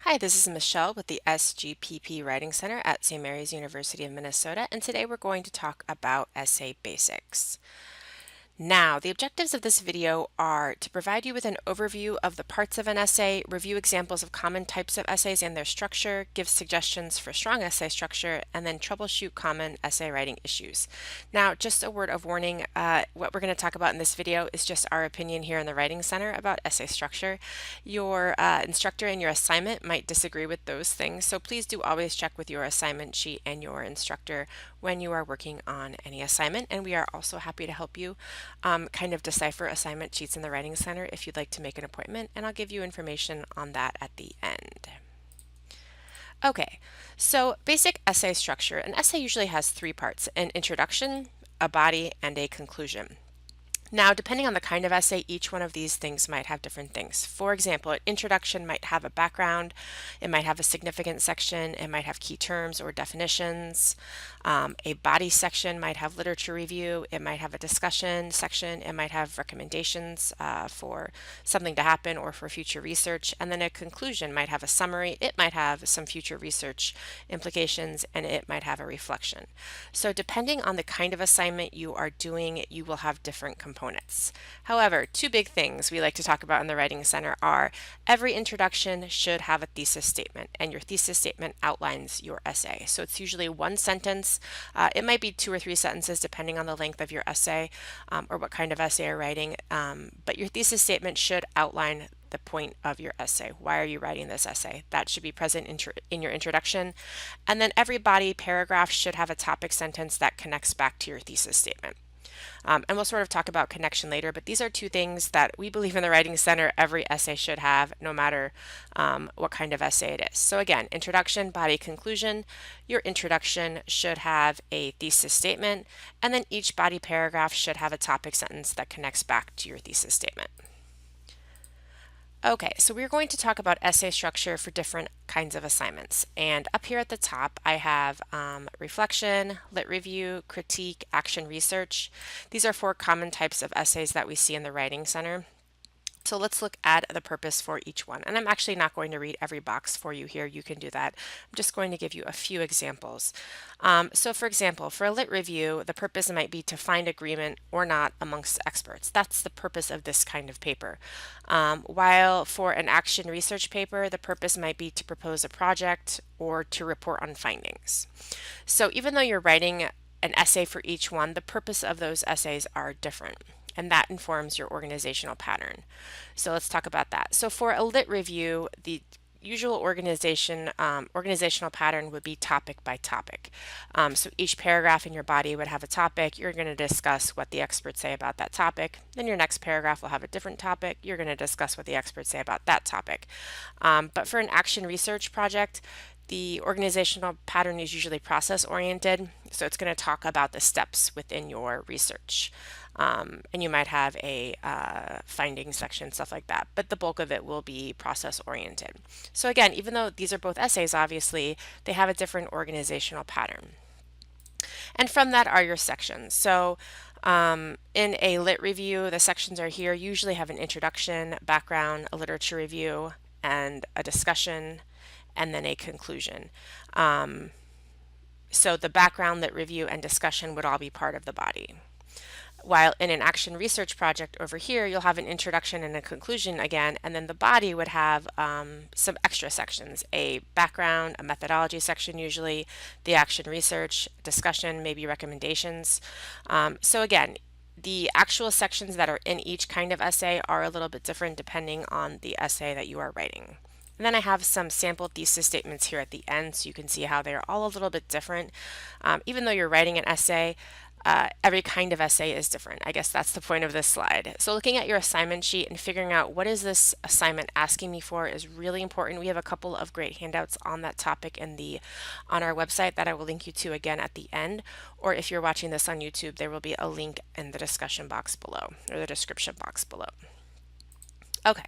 Hi, this is Michelle with the SGPP Writing Center at St. Mary's University of Minnesota, and today we're going to talk about essay basics. Now, the objectives of this video are to provide you with an overview of the parts of an essay, review examples of common types of essays and their structure, give suggestions for strong essay structure, and then troubleshoot common essay writing issues. Now, just a word of warning, what we're going to talk about in this video is just our opinion here in the Writing Center about essay structure. Your instructor in your assignment might disagree with those things, so please do always check with your assignment sheet and your instructor when you are working on any assignment, and we are also happy to help you kind of decipher assignment sheets in the Writing Center if you'd like to make an appointment, and I'll give you information on that at the end. Okay, so basic essay structure. An essay usually has three parts: an introduction, a body, and a conclusion. Now, depending on the kind of essay, each one of these things might have different things. For example, an introduction might have a background, it might have a significant section, it might have key terms or definitions. A body section might have literature review, it might have a discussion section, it might have recommendations for something to happen or for future research, and then a conclusion might have a summary, it might have some future research implications, and it might have a reflection. So depending on the kind of assignment you are doing, you will have different components. However, two big things we like to talk about in the Writing Center are every introduction should have a thesis statement, and your thesis statement outlines your essay. So it's usually one sentence. It might be two or three sentences depending on the length of your essay or what kind of essay you're writing, but your thesis statement should outline the point of your essay. Why are you writing this essay? That should be present in your introduction. And then every body paragraph should have a topic sentence that connects back to your thesis statement. And we'll sort of talk about connection later, but these are two things that we believe in the Writing Center every essay should have, no matter what kind of essay it is. So again, introduction, body, conclusion. Your introduction should have a thesis statement, and then each body paragraph should have a topic sentence that connects back to your thesis statement. Okay, so we're going to talk about essay structure for different kinds of assignments. And up here at the top, I have reflection, lit review, critique, action research. These are four common types of essays that we see in the Writing Center. So let's look at the purpose for each one. And I'm actually not going to read every box for you here. You can do that. I'm just going to give you a few examples. So for example, for a lit review, the purpose might be to find agreement or not amongst experts. That's the purpose of this kind of paper. While for an action research paper, the purpose might be to propose a project or to report on findings. So even though you're writing an essay for each one, the purpose of those essays are different, and that informs your organizational pattern. So let's talk about that. So for a lit review, the usual organizational pattern would be topic by topic. So each paragraph in your body would have a topic. You're going to discuss what the experts say about that topic. Then your next paragraph will have a different topic. You're going to discuss what the experts say about that topic. But for an action research project, the organizational pattern is usually process oriented, so it's going to talk about the steps within your research. And you might have a findings section, stuff like that, but the bulk of it will be process oriented. So again, even though these are both essays, obviously, they have a different organizational pattern. And from that are your sections. So in a lit review, the sections are here, usually have an introduction, background, a literature review, and a discussion, and then a conclusion. So the background, lit review, and discussion would all be part of the body. While in an action research project over here, you'll have an introduction and a conclusion again, and then the body would have some extra sections: a background, a methodology section usually, the action research, discussion, maybe recommendations. So again, the actual sections that are in each kind of essay are a little bit different depending on the essay that you are writing. And then I have some sample thesis statements here at the end so you can see how they're all a little bit different. Even though you're writing an essay, every kind of essay is different. I guess that's the point of this slide. So looking at your assignment sheet and figuring out what is this assignment asking me for is really important. We have a couple of great handouts on that topic on our website that I will link you to again at the end. Or if you're watching this on YouTube, there will be a link in the discussion box below, or the description box below. Okay,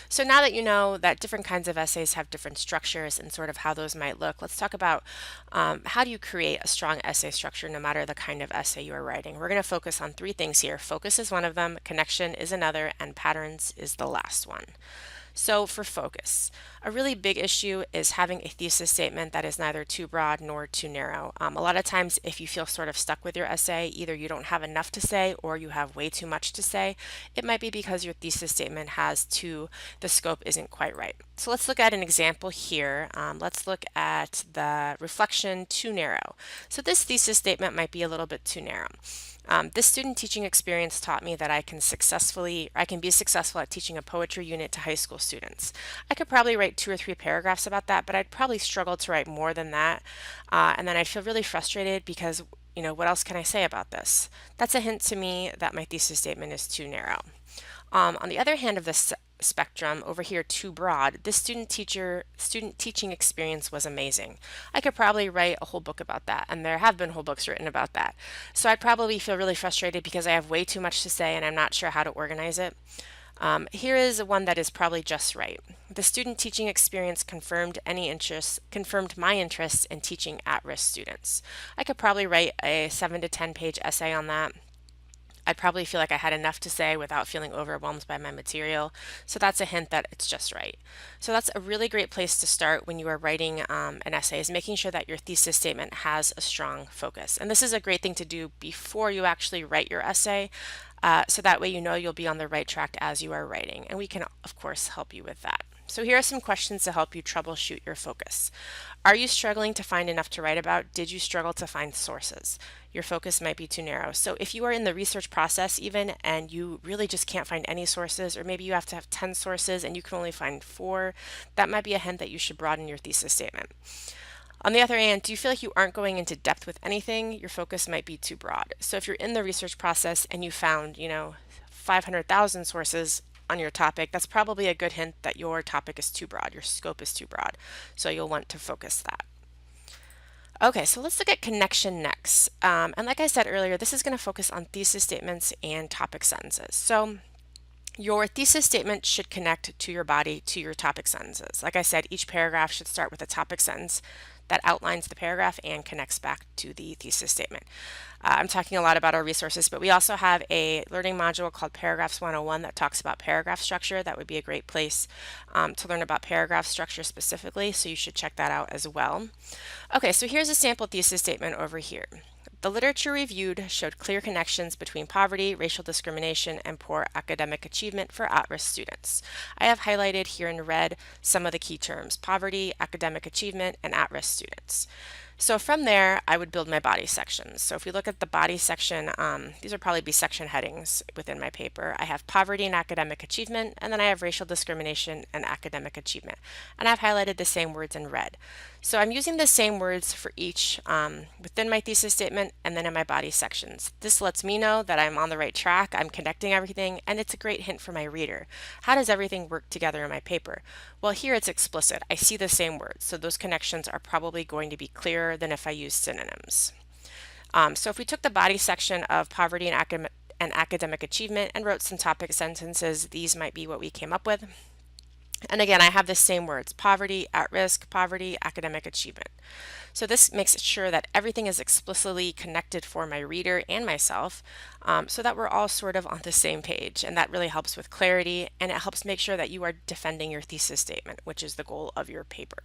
so now that you know that different kinds of essays have different structures and sort of how those might look, let's talk about how do you create a strong essay structure no matter the kind of essay you are writing. We're going to focus on three things here. Focus is one of them, connection is another, and patterns is the last one. So for focus, a really big issue is having a thesis statement that is neither too broad nor too narrow. A lot of times if you feel sort of stuck with your essay, either you don't have enough to say or you have way too much to say, it might be because your thesis statement the scope isn't quite right. So let's look at an example here. Let's look at the reflection too narrow. So this thesis statement might be a little bit too narrow. This student teaching experience taught me that I can be successful at teaching a poetry unit to high school students. I could probably write 2 or 3 paragraphs about that, but I'd probably struggle to write more than that. And then I'd feel really frustrated because, what else can I say about this? That's a hint to me that my thesis statement is too narrow. On the other hand of this spectrum, over here too broad, this student teaching experience was amazing. I could probably write a whole book about that, and there have been whole books written about that. So I'd probably feel really frustrated because I have way too much to say and I'm not sure how to organize it. Here is one that is probably just right. The student teaching experience confirmed my interest in teaching at-risk students. I could probably write a 7 to 10 page essay on that. I'd probably feel like I had enough to say without feeling overwhelmed by my material. So that's a hint that it's just right. So that's a really great place to start when you are writing an essay, is making sure that your thesis statement has a strong focus. And this is a great thing to do before you actually write your essay. So that way you'll be on the right track as you are writing. And we can, of course, help you with that. So here are some questions to help you troubleshoot your focus. Are you struggling to find enough to write about? Did you struggle to find sources? Your focus might be too narrow. So if you are in the research process even and you really just can't find any sources, or maybe you have to have 10 sources and you can only find 4, that might be a hint that you should broaden your thesis statement. On the other hand, do you feel like you aren't going into depth with anything? Your focus might be too broad. So if you're in the research process and you found, 500,000 sources on your topic, that's probably a good hint that your topic is too broad, your scope is too broad. So you'll want to focus that. Okay, so let's look at connection next. And like I said earlier, this is going to focus on thesis statements and topic sentences. So your thesis statement should connect to your body, to your topic sentences. Like I said, each paragraph should start with a topic sentence that outlines the paragraph and connects back to the thesis statement. I'm talking a lot about our resources, but we also have a learning module called Paragraphs 101 that talks about paragraph structure. That would be a great place to learn about paragraph structure specifically, so you should check that out as well. Okay, so here's a sample thesis statement over here. The literature reviewed showed clear connections between poverty, racial discrimination, and poor academic achievement for at-risk students. I have highlighted here in red some of the key terms: poverty, academic achievement, and at-risk students. So from there, I would build my body sections. So if we look at the body section, these would probably be section headings within my paper. I have poverty and academic achievement, and then I have racial discrimination and academic achievement. And I've highlighted the same words in red. So I'm using the same words for each within my thesis statement and then in my body sections. This lets me know that I'm on the right track, I'm connecting everything, and it's a great hint for my reader. How does everything work together in my paper? Well, here it's explicit. I see the same words, so those connections are probably going to be clearer than if I use synonyms. So if we took the body section of poverty and academic achievement and wrote some topic sentences, these might be what we came up with. And again, I have the same words: poverty, at risk, poverty, academic achievement. So this makes sure that everything is explicitly connected for my reader and myself, so that we're all sort of on the same page. And that really helps with clarity, and it helps make sure that you are defending your thesis statement, which is the goal of your paper.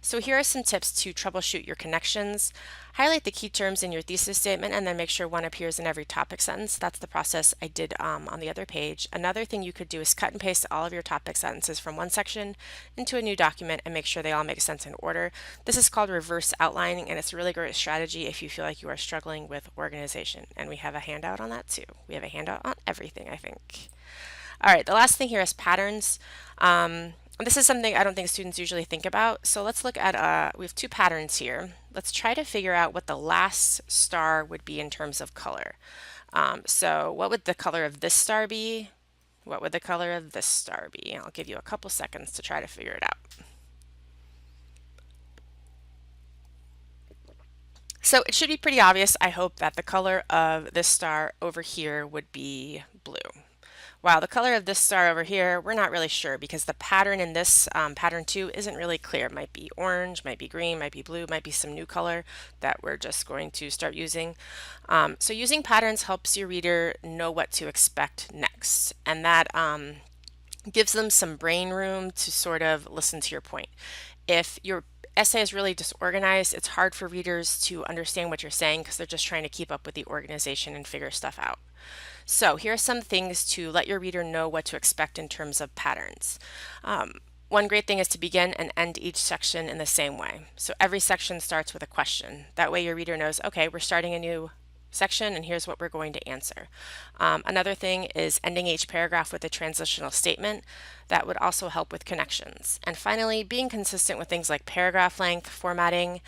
So here are some tips to troubleshoot your connections. Highlight the key terms in your thesis statement and then make sure one appears in every topic sentence. That's the process I did on the other page. Another thing you could do is cut and paste all of your topic sentences from one section into a new document and make sure they all make sense in order. This is called reverse outlining, and it's a really great strategy if you feel like you are struggling with organization. And we have a handout on that too. We have a handout on everything, I think. All right, the last thing here is patterns. This is something I don't think students usually think about. So let's look at, we have 2 patterns here. Let's try to figure out what the last star would be in terms of color. So what would the color of this star be? What would the color of this star be? I'll give you a couple seconds to try to figure it out. So it should be pretty obvious, I hope, that the color of this star over here would be blue. Wow, the color of this star over here, we're not really sure because the pattern in this pattern 2 isn't really clear. It might be orange, might be green, might be blue, might be some new color that we're just going to start using. So using patterns helps your reader know what to expect next. And that gives them some brain room to sort of listen to your point. If your essay is really disorganized, it's hard for readers to understand what you're saying because they're just trying to keep up with the organization and figure stuff out. So here are some things to let your reader know what to expect in terms of patterns. One great thing is to begin and end each section in the same way. So every section starts with a question. That way your reader knows, okay, we're starting a new section and here's what we're going to answer. Another thing is ending each paragraph with a transitional statement. That would also help with connections. And finally, being consistent with things like paragraph length, formatting,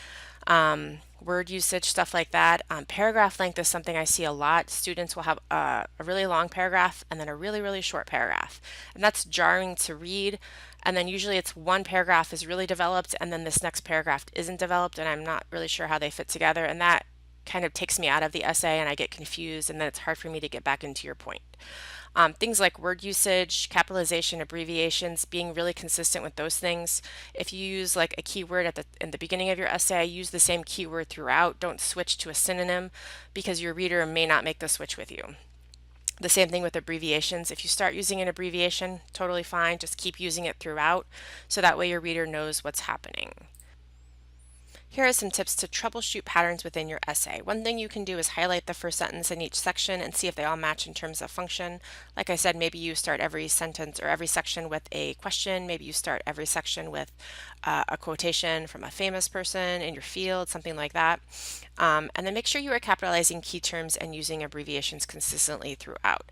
word usage, stuff like that. Paragraph length is something I see a lot. Students will have a really long paragraph and then a really, really short paragraph. And that's jarring to read. And then usually it's one paragraph is really developed and then this next paragraph isn't developed and I'm not really sure how they fit together. And that kind of takes me out of the essay and I get confused and then it's hard for me to get back into your point. Things like word usage, capitalization, abbreviations, being really consistent with those things. If you use like a keyword in the beginning of your essay, use the same keyword throughout. Don't switch to a synonym because your reader may not make the switch with you. The same thing with abbreviations. If you start using an abbreviation, totally fine. Just keep using it throughout so that way your reader knows what's happening. Here are some tips to troubleshoot patterns within your essay. One thing you can do is highlight the first sentence in each section and see if they all match in terms of function. Like I said, maybe you start every sentence or every section with a question. Maybe you start every section with a quotation from a famous person in your field, something like that. And then make sure you are capitalizing key terms and using abbreviations consistently throughout.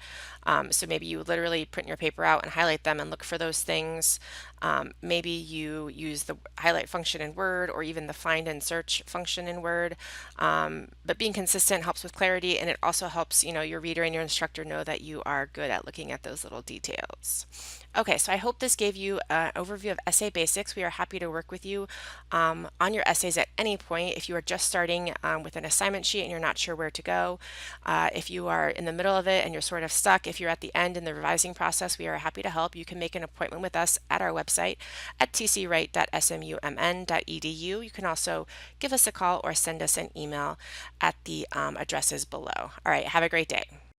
So maybe you literally print your paper out and highlight them and look for those things. Maybe you use the highlight function in Word or even the find and search function in Word. But being consistent helps with clarity and it also helps, your reader and your instructor know that you are good at looking at those little details. Okay, so I hope this gave you an overview of essay basics. We are happy to work with you on your essays at any point. If you are just starting with an assignment sheet and you're not sure where to go, if you are in the middle of it and you're sort of stuck, if you're at the end in the revising process, we are happy to help. You can make an appointment with us at our website at tcwright.smumn.edu. You can also give us a call or send us an email at the addresses below. All right, have a great day.